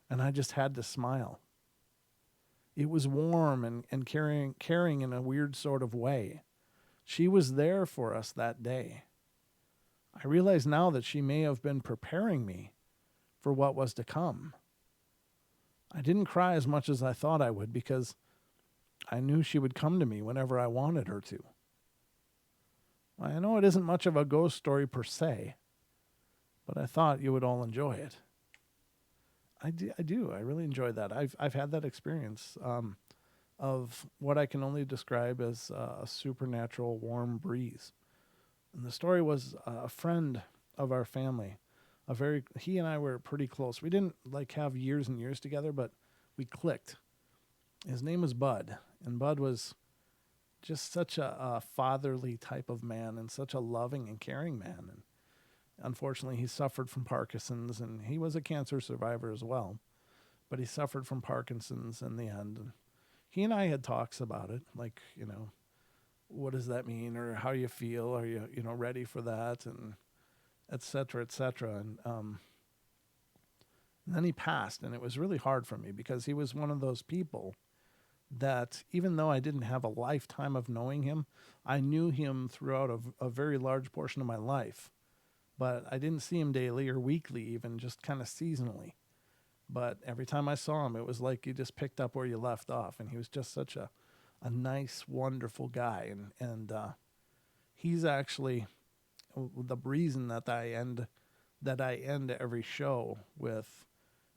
and I just had to smile. It was warm and caring in a weird sort of way. She was there for us that day. I realize now that she may have been preparing me for what was to come. I didn't cry as much as I thought I would, because I knew she would come to me whenever I wanted her to. I know it isn't much of a ghost story per se, but I thought you would all enjoy it. I do. I really enjoyed that. I've had that experience of what I can only describe as a supernatural warm breeze. And the story was a friend of our family. He and I were pretty close. We didn't like have years and years together, but we clicked. His name was Bud, and Bud was just such a fatherly type of man and such a loving and caring man. And unfortunately, he suffered from Parkinson's, and he was a cancer survivor as well. But he suffered from Parkinson's in the end. And he and I had talks about it, like, what does that mean, or how you feel? Are you, ready for that, and et cetera, et cetera. And then he passed, and it was really hard for me because he was one of those people that even though I didn't have a lifetime of knowing him, I knew him throughout a very large portion of my life. But I didn't see him daily or weekly, even just kind of seasonally. But every time I saw him, it was like you just picked up where you left off. And he was just such a nice, wonderful guy. And he's actually the reason that I end every show with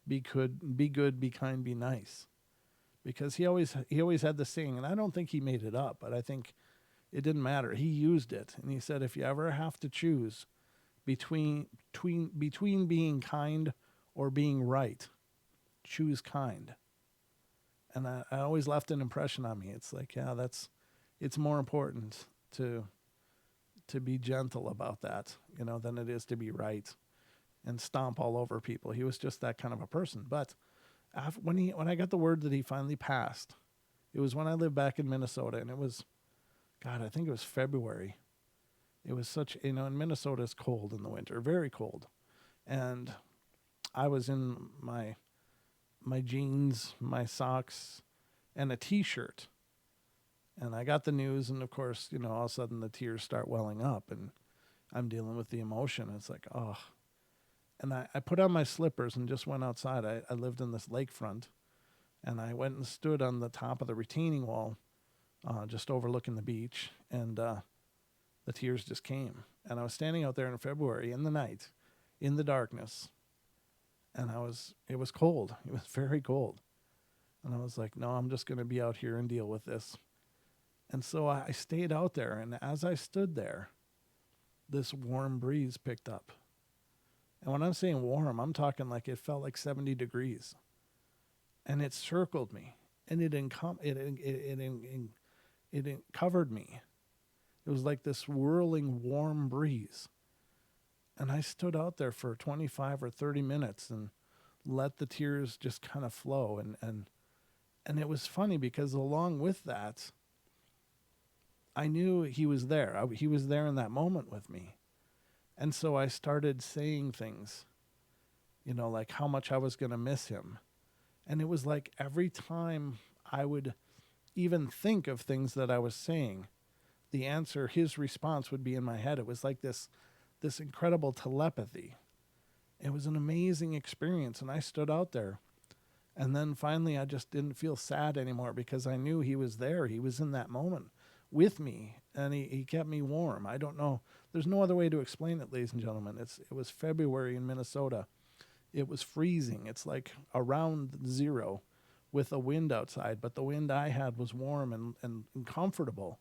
be good, be kind, be nice. Because he always had the saying, and I don't think he made it up, but I think it didn't matter. He used it, and he said, if you ever have to choose between being kind or being right, choose kind. And I always left an impression on me. It's like, yeah, it's more important to be gentle about that, than it is to be right and stomp all over people. He was just that kind of a person. But when I got the word that he finally passed, it was when I lived back in Minnesota, and it was, God, I think it was February. It was such, in Minnesota it's cold in the winter, very cold. And I was in my jeans, my socks, and a t-shirt. And I got the news, and of course, all of a sudden the tears start welling up, and I'm dealing with the emotion. It's like, oh. And I put on my slippers and just went outside. I lived in this lakefront, and I went and stood on the top of the retaining wall, just overlooking the beach, and the tears just came. And I was standing out there in February in the night, in the darkness, and it was cold. It was very cold. And I was like, no, I'm just going to be out here and deal with this. And so I stayed out there, and as I stood there, this warm breeze picked up. And when I'm saying warm, I'm talking like it felt like 70 degrees. And it circled me, and it covered me. It was like this whirling warm breeze. And I stood out there for 25 or 30 minutes and let the tears just kind of flow. And it was funny because along with that, I knew he was there. He was there in that moment with me. And so I started saying things, like how much I was going to miss him. And it was like every time I would even think of things that I was saying, the answer, his response would be in my head. It was like this incredible telepathy. It was an amazing experience. And I stood out there. And then finally, I just didn't feel sad anymore because I knew he was there. He was in that moment with me, and he kept me warm. I don't know. There's no other way to explain it, ladies and gentlemen. It was February in Minnesota. It was freezing. It's like around zero with a wind outside, but the wind I had was warm and comfortable.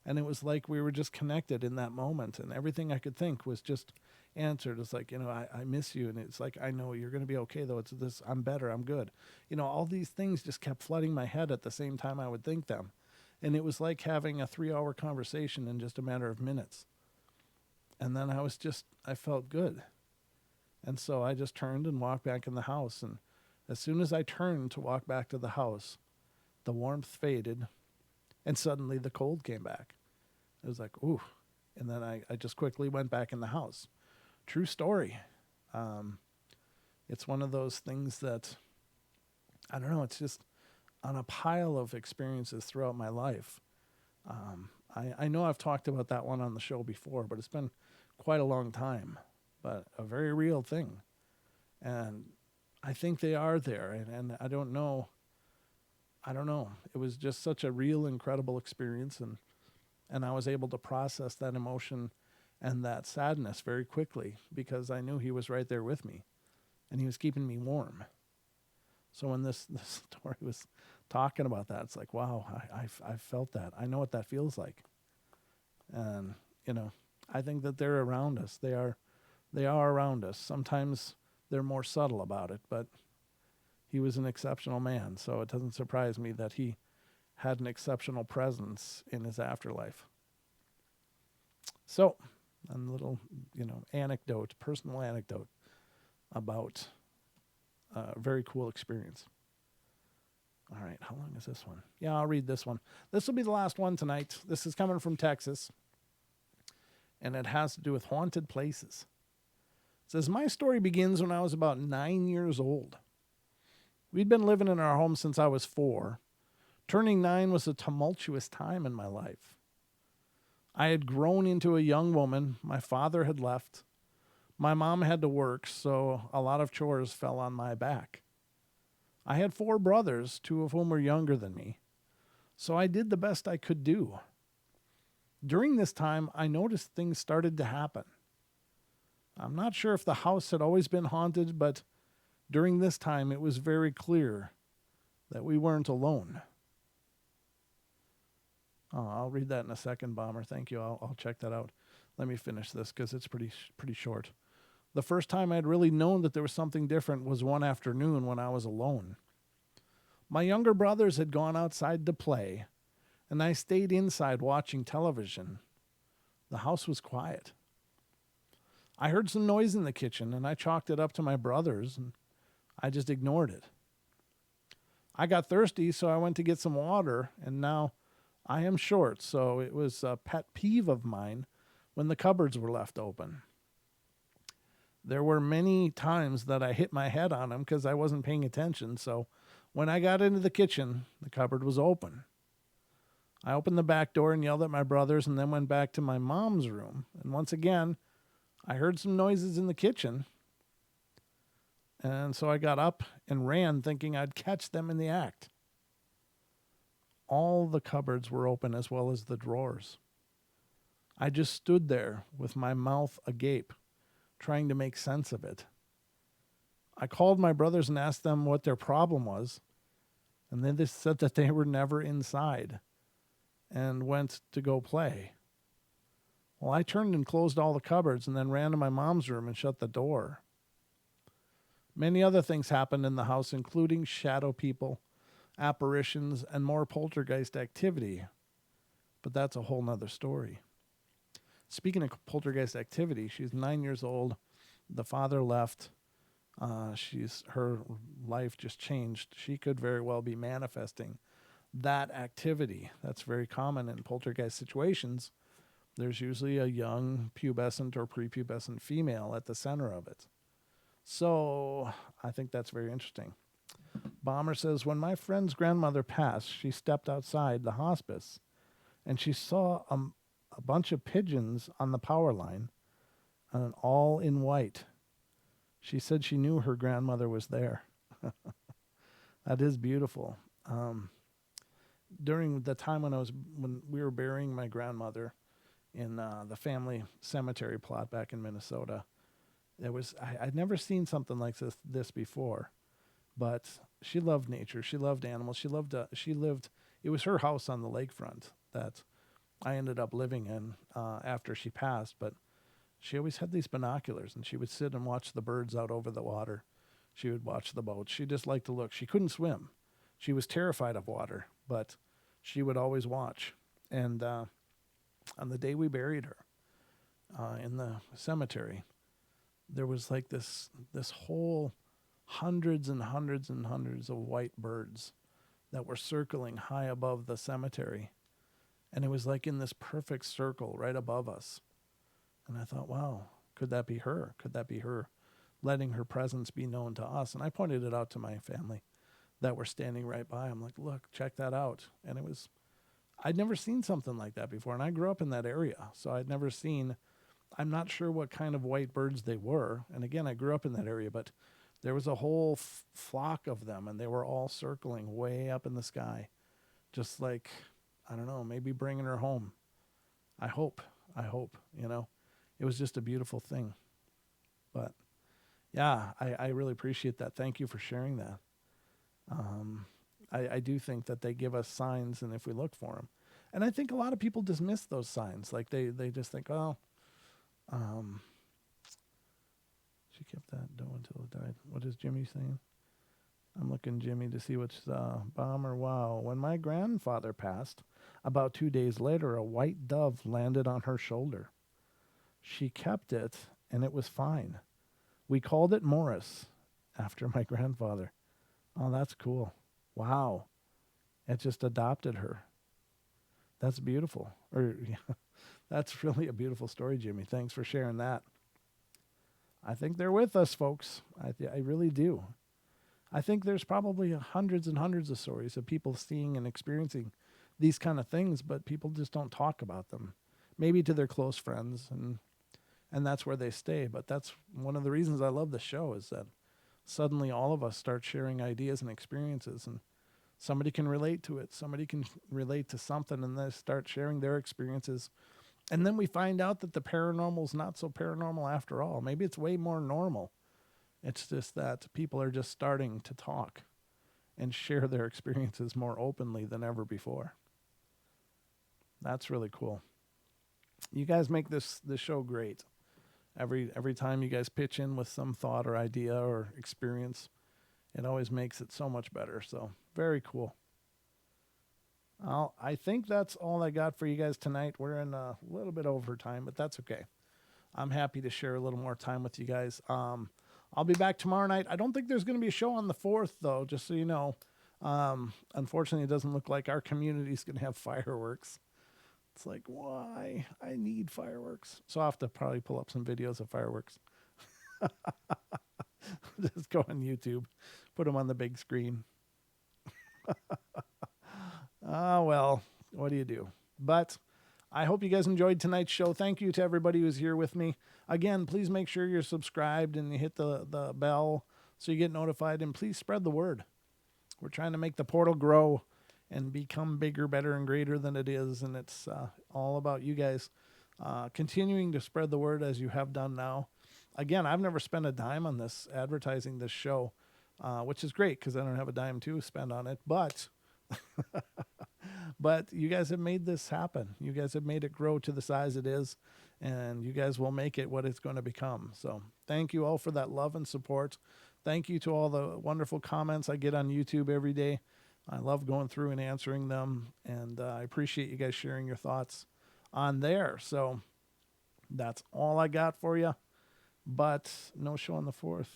And it was like we were just connected in that moment, and everything I could think was just answered. It's like, I miss you, and it's like, I know you're going to be okay, though. It's this, I'm better, I'm good. All these things just kept flooding my head at the same time I would think them. And it was like having a 3-hour conversation in just a matter of minutes. And then I felt good. And so I just turned and walked back in the house. And as soon as I turned to walk back to the house, the warmth faded, and suddenly the cold came back. It was like, ooh. And then I just quickly went back in the house. True story. It's one of those things that, I don't know, it's just on a pile of experiences throughout my life. I know I've talked about that one on the show before, but it's been quite a long time, but a very real thing. And I think they are there. And I don't know. It was just such a real, incredible experience. And I was able to process that emotion and that sadness very quickly because I knew he was right there with me and he was keeping me warm. So when this story was talking about that, it's like, wow, I've felt that. I know what that feels like. And, I think that they're around us. They are around us. Sometimes they're more subtle about it, but he was an exceptional man. So it doesn't surprise me that he had an exceptional presence in his afterlife. So, a little, personal anecdote about a very cool experience. All right, how long is this one? Yeah, I'll read this one. This will be the last one tonight. This is coming from Texas, and it has to do with haunted places. It says, my story begins when I was about 9 years old. We'd been living in our home since I was 4. Turning 9 was a tumultuous time in my life. I had grown into a young woman. My father had left. My mom had to work, so a lot of chores fell on my back. I had 4 brothers, 2 of whom were younger than me, so I did the best I could do. During this time, I noticed things started to happen. I'm not sure if the house had always been haunted, but during this time, it was very clear that we weren't alone. Oh, I'll read that in a second, Bomber. Thank you. I'll check that out. Let me finish this because it's pretty short. The first time I'd really known that there was something different was one afternoon when I was alone. My younger brothers had gone outside to play, and I stayed inside watching television. The house was quiet. I heard some noise in the kitchen, and I chalked it up to my brothers, and I just ignored it. I got thirsty, so I went to get some water, and now I am short, so it was a pet peeve of mine when the cupboards were left open. There were many times that I hit my head on them because I wasn't paying attention, so when I got into the kitchen, the cupboard was open. I opened the back door and yelled at my brothers and then went back to my mom's room. And once again, I heard some noises in the kitchen. And so I got up and ran thinking I'd catch them in the act. All the cupboards were open as well as the drawers. I just stood there with my mouth agape, trying to make sense of it. I called my brothers and asked them what their problem was, and then they said that they were never inside and went to go play. Well, I turned and closed all the cupboards and then ran to my mom's room and shut the door. Many other things happened in the house, including shadow people, apparitions, and more poltergeist activity. But that's a whole nother story. Speaking of poltergeist activity, she's 9 years old. The father left. Her life just changed. She could very well be manifesting that activity. That's very common in poltergeist situations. There's usually a young pubescent or prepubescent female at the center of it. So I think that's very interesting. Bomber says, when my friend's grandmother passed, she stepped outside the hospice and she saw a bunch of pigeons on the power line, and all in white. She said she knew her grandmother was there. That is beautiful. During the time when we were burying my grandmother in the family cemetery plot back in Minnesota, I'd never seen something like this before. But she loved nature. She loved animals. She lived. It was her house on the lakefront that I ended up living in after she passed. But she always had these binoculars, and she would sit and watch the birds out over the water. She would watch the boats. She just liked to look. She couldn't swim. She was terrified of water, but she would always watch. And on the day we buried her in the cemetery, there was like this whole hundreds and hundreds and hundreds of white birds that were circling high above the cemetery. And it was like in this perfect circle right above us. And I thought, wow, could that be her? Could that be her letting her presence be known to us? And I pointed it out to my family that were standing right by. I'm like, look, check that out. And I'd never seen something like that before. And I grew up in that area. So I'd never seen, I'm not sure what kind of white birds they were. And again, I grew up in that area, but there was a whole flock of them, and they were all circling way up in the sky. Just like, I don't know, maybe bringing her home. I hope, It was just a beautiful thing. But yeah, I really appreciate that. Thank you for sharing that. I do think that they give us signs, and if we look for them, and I think a lot of people dismiss those signs. Like they just think, oh, um, she kept that dough until it died. What is Jimmy saying? I'm looking, Jimmy, to see what's bomber. Wow. When my grandfather passed, about 2 days later, a white dove landed on her shoulder. She kept it, and it was fine. We called it Morris after my grandfather. Oh, that's cool. Wow. It just adopted her. That's beautiful. Yeah, that's really a beautiful story, Jimmy. Thanks for sharing that. I think they're with us, folks. I really do. I think there's probably hundreds and hundreds of stories of people seeing and experiencing these kind of things, but people just don't talk about them. Maybe to their close friends, and that's where they stay. But that's one of the reasons I love the show, is that suddenly all of us start sharing ideas and experiences, and somebody can relate to it. Somebody can relate to something, and they start sharing their experiences. And then we find out that the paranormal is not so paranormal after all. Maybe it's way more normal. It's just that people are just starting to talk and share their experiences more openly than ever before. That's really cool. You guys make this show great. Every time you guys pitch in with some thought or idea or experience, it always makes it so much better. So very cool. I think that's all I got for you guys tonight. We're in a little bit over time, but that's okay. I'm happy to share a little more time with you guys. I'll be back tomorrow night. I don't think there's going to be a show on the 4th, though, just so you know. Unfortunately, it doesn't look like our community is going to have fireworks. It's like, why? I need fireworks. So I'll have to probably pull up some videos of fireworks. Just go on YouTube, put them on the big screen. Well, what do you do? But I hope you guys enjoyed tonight's show. Thank you to everybody who's here with me. Again, please make sure you're subscribed and you hit the bell so you get notified, and please spread the word. We're trying to make the portal grow and become bigger, better, and greater than it is, and it's all about you guys continuing to spread the word as you have done now. Again, I've never spent a dime on this, advertising this show, which is great because I don't have a dime to spend on it, but but you guys have made this happen. You guys have made it grow to the size it is, and you guys will make it what it's going to become. So thank you all for that love and support. Thank you to all the wonderful comments I get on YouTube every day. I love going through and answering them, and I appreciate you guys sharing your thoughts on there. So that's all I got for you, but no show on the 4th.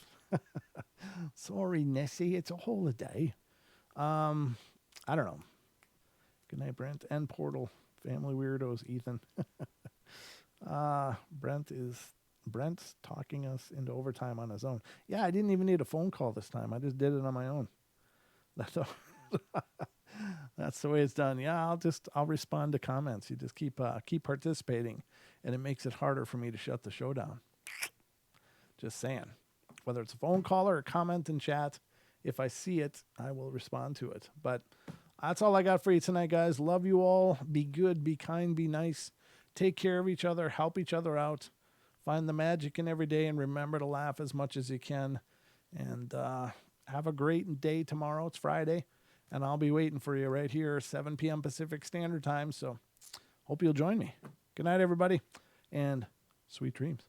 Sorry, Nessie, it's a holiday. I don't know. Good night, Brent and Portal. Family weirdos, Ethan. Brent's talking us into overtime on his own. Yeah, I didn't even need a phone call this time. I just did it on my own. That's the way it's done. Yeah, I'll respond to comments. You just keep participating, and it makes it harder for me to shut the show down. Just saying. Whether it's a phone call or a comment in chat, if I see it, I will respond to it. But that's all I got for you tonight, guys. Love you all. Be good, be kind, be nice. Take care of each other. Help each other out. Find the magic in every day, and remember to laugh as much as you can. And have a great day tomorrow. It's Friday, and I'll be waiting for you right here, 7 p.m. Pacific Standard Time. So hope you'll join me. Good night, everybody, and sweet dreams.